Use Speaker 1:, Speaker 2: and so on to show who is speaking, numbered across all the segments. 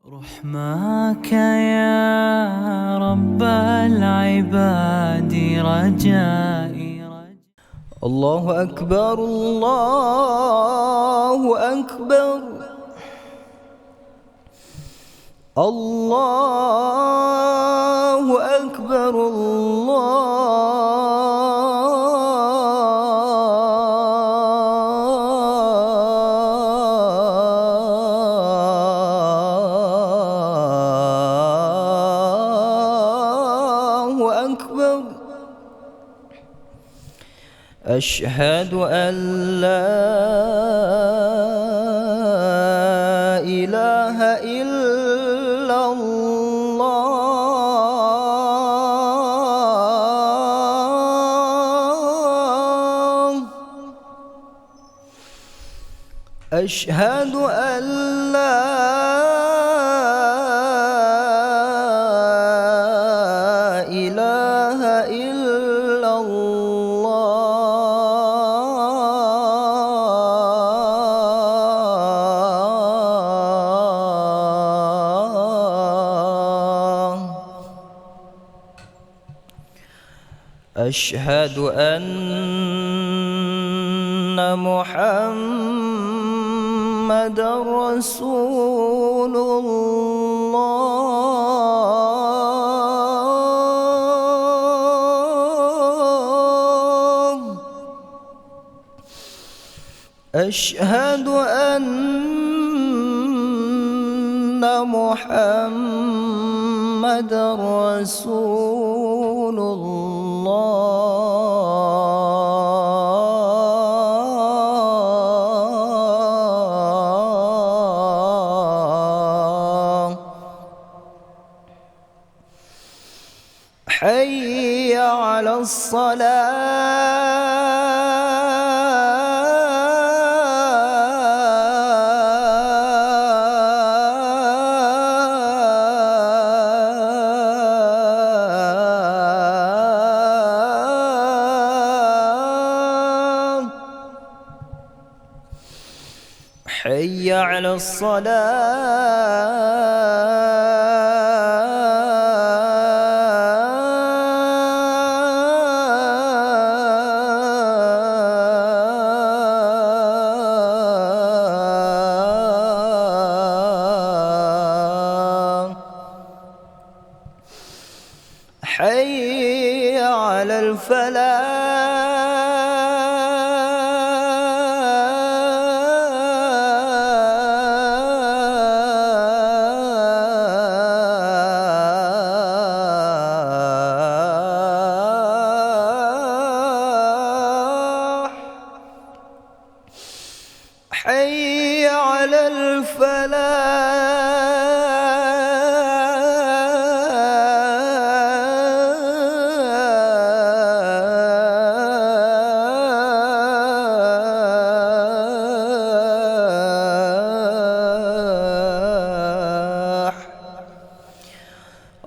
Speaker 1: رحماك يا رب العباد رجائي.
Speaker 2: الله أكبر الله أكبر الله أكبر الله أكبر. أشهد أن لا إله إلا الله. أشهد أن لا إله إلا الله. أشهد أن محمد رسول الله. أشهد أن محمد رسول الله. حي على الصلاة. حي على الصلاة. حي على الفلاح. حي على الفلاح.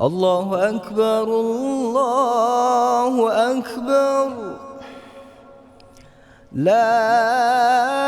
Speaker 2: الله أكبر الله أكبر. لا